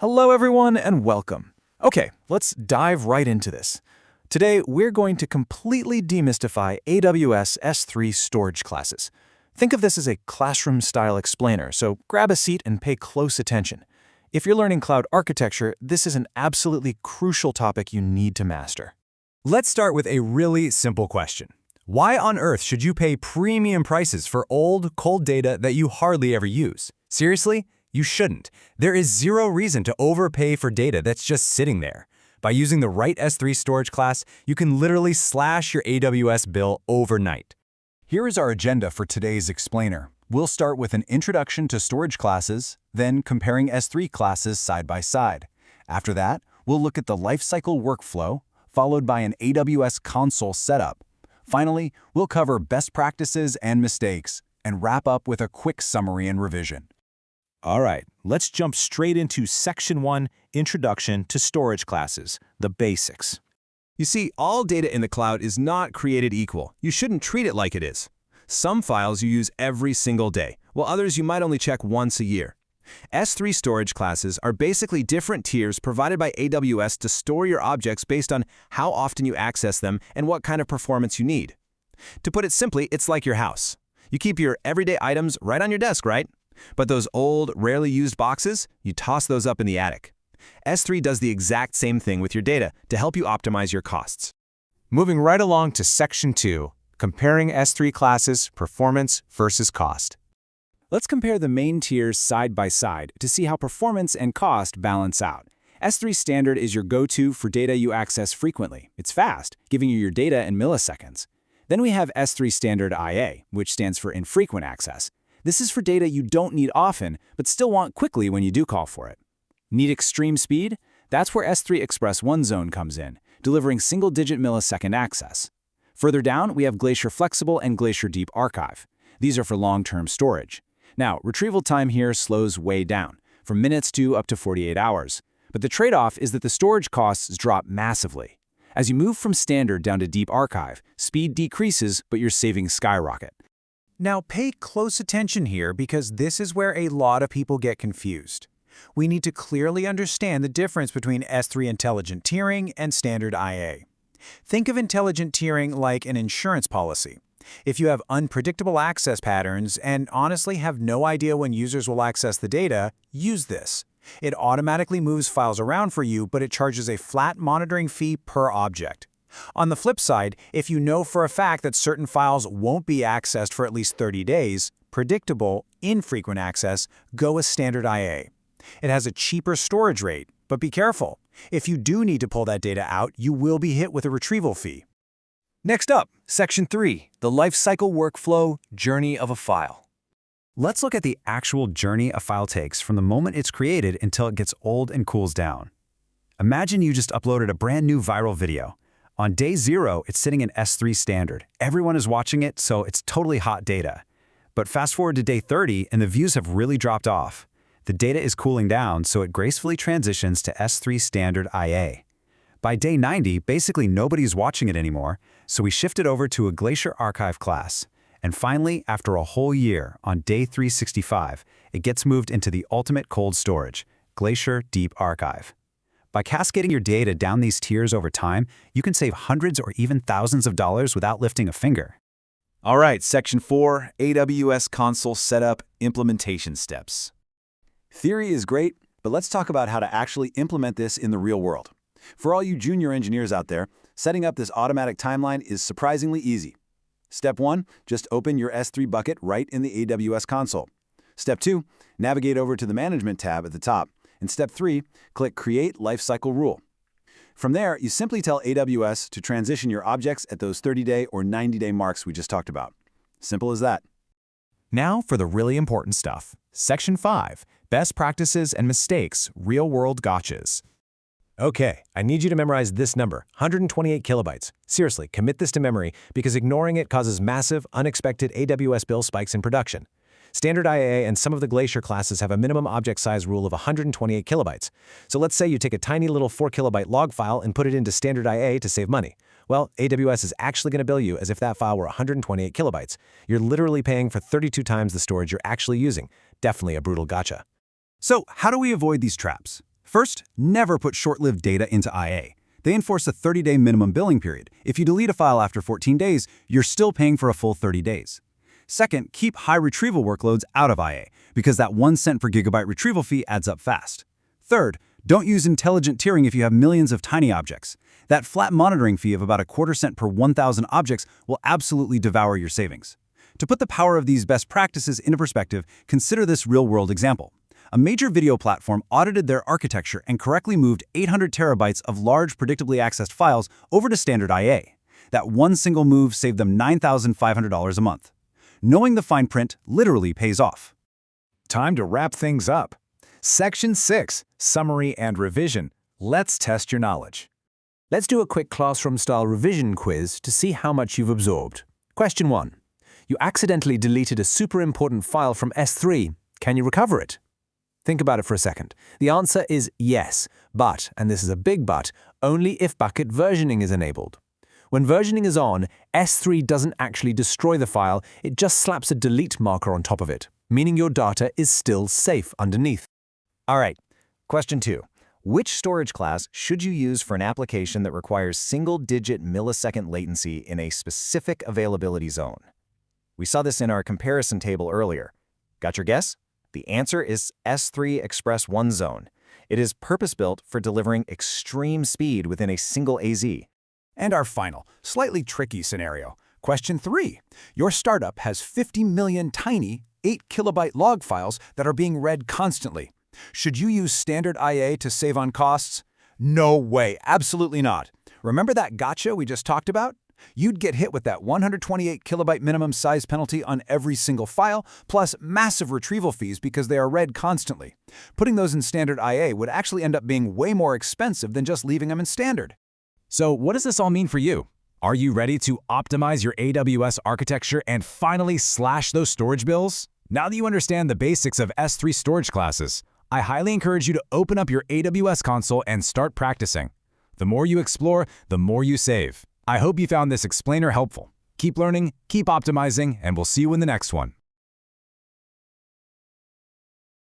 Hello everyone and welcome. Okay, let's dive right into this. Today we're going to completely demystify AWS S3 storage classes. Think of this as a classroom-style explainer, so grab a seat and pay close attention. If you're learning cloud architecture, this is an absolutely crucial topic you need to master. Let's start with a really simple question. Why on earth should you pay premium prices for old, cold data that you hardly ever use? Seriously? You shouldn't. There is zero reason to overpay for data that's just sitting there. By using the right S3 storage class, you can literally slash your AWS bill overnight. Here is our agenda for today's explainer. We'll start with an introduction to storage classes, then comparing S3 classes side by side. After that, we'll look at the lifecycle workflow, followed by an AWS console setup. Finally, we'll cover best practices and mistakes, and wrap up with a quick summary and revision. All right, let's jump straight into Section 1, Introduction to Storage Classes, the basics. You see, all data in the cloud is not created equal. You shouldn't treat it like it is. Some files you use every single day, while others you might only check once a year. S3 storage classes are basically different tiers provided by AWS to store your objects based on how often you access them and what kind of performance you need. To put it simply, it's like your house. You keep your everyday items right on your desk, right? But those old, rarely used boxes, you toss those up in the attic. S3 does the exact same thing with your data to help you optimize your costs. Moving right along to Section 2, Comparing S3 Classes, Performance versus Cost. Let's compare the main tiers side by side to see how performance and cost balance out. S3 Standard is your go-to for data you access frequently. It's fast, giving you your data in milliseconds. Then we have S3 Standard IA, which stands for Infrequent Access. This is for data you don't need often, but still want quickly when you do call for it. Need extreme speed? That's where S3 Express One Zone comes in, delivering single-digit millisecond access. Further down, we have Glacier Flexible and Glacier Deep Archive. These are for long-term storage. Now, retrieval time here slows way down, from minutes to up to 48 hours. But the trade-off is that the storage costs drop massively. As you move from Standard down to Deep Archive, speed decreases, but your savings skyrocket. Now pay close attention here because this is where a lot of people get confused. We need to clearly understand the difference between S3 Intelligent Tiering and Standard IA. Think of intelligent tiering like an insurance policy. If you have unpredictable access patterns and honestly have no idea when users will access the data, use this. It automatically moves files around for you, but it charges a flat monitoring fee per object. On the flip side, if you know for a fact that certain files won't be accessed for at least 30 days, predictable, infrequent access, go with Standard IA. It has a cheaper storage rate, but be careful. If you do need to pull that data out, you will be hit with a retrieval fee. Next up, Section 3, the lifecycle workflow journey of a file. Let's look at the actual journey a file takes from the moment it's created until it gets old and cools down. Imagine you just uploaded a brand new viral video. On day 0, it's sitting in S3 Standard. Everyone is watching it, so it's totally hot data. But fast forward to day 30, and the views have really dropped off. The data is cooling down, so it gracefully transitions to S3 Standard IA. By day 90, basically nobody's watching it anymore, so we shift it over to a Glacier Archive class. And finally, after a whole year, on day 365, it gets moved into the ultimate cold storage, Glacier Deep Archive. By cascading your data down these tiers over time, you can save hundreds or even thousands of dollars without lifting a finger. All right, Section 4, AWS Console Setup Implementation Steps. Theory is great, but let's talk about how to actually implement this in the real world. For all you junior engineers out there, setting up this automatic timeline is surprisingly easy. Step 1, just open your S3 bucket right in the AWS console. Step 2, navigate over to the Management tab at the top. And Step 3, click Create Lifecycle Rule. From there, you simply tell AWS to transition your objects at those 30-day or 90-day marks we just talked about. Simple as that. Now for the really important stuff. Section 5, Best Practices and Mistakes, Real-World Gotchas. Okay, I need you to memorize this number, 128 kilobytes. Seriously, commit this to memory because ignoring it causes massive, unexpected AWS bill spikes in production. Standard IA and some of the Glacier classes have a minimum object size rule of 128 kilobytes. So let's say you take a tiny little 4 kilobyte log file and put it into Standard IA to save money. Well, AWS is actually going to bill you as if that file were 128 kilobytes. You're literally paying for 32 times the storage you're actually using. Definitely a brutal gotcha. So how do we avoid these traps? First, never put short-lived data into IA. They enforce a 30-day minimum billing period. If you delete a file after 14 days, you're still paying for a full 30 days. Second, keep high retrieval workloads out of IA, because that 1 cent per gigabyte retrieval fee adds up fast. Third, don't use intelligent tiering if you have millions of tiny objects. That flat monitoring fee of about a quarter cent per 1,000 objects will absolutely devour your savings. To put the power of these best practices into perspective, consider this real-world example. A major video platform audited their architecture and correctly moved 800 terabytes of large, predictably accessed files over to standard IA. That one single move saved them $9,500 a month. Knowing the fine print literally pays off. Time to wrap things up. Section 6, Summary and Revision. Let's test your knowledge. Let's do a quick classroom-style revision quiz to see how much you've absorbed. Question 1. You accidentally deleted a super important file from S3. Can you recover it? Think about it for a second. The answer is yes, but, and this is a big but, only if bucket versioning is enabled. When versioning is on, S3 doesn't actually destroy the file, it just slaps a delete marker on top of it, meaning your data is still safe underneath. All right, question 2. Which storage class should you use for an application that requires single-digit millisecond latency in a specific availability zone? We saw this in our comparison table earlier. Got your guess? The answer is S3 Express 1 zone. It is purpose-built for delivering extreme speed within a single AZ. And our final, slightly tricky scenario. Question 3. Your startup has 50 million tiny 8-kilobyte log files that are being read constantly. Should you use standard IA to save on costs? No way, absolutely not. Remember that gotcha we just talked about? You'd get hit with that 128 kilobyte minimum size penalty on every single file, plus massive retrieval fees because they are read constantly. Putting those in standard IA would actually end up being way more expensive than just leaving them in standard. So what does this all mean for you? Are you ready to optimize your AWS architecture and finally slash those storage bills? Now that you understand the basics of S3 storage classes, I highly encourage you to open up your AWS console and start practicing. The more you explore, the more you save. I hope you found this explainer helpful. Keep learning, keep optimizing, and we'll see you in the next one.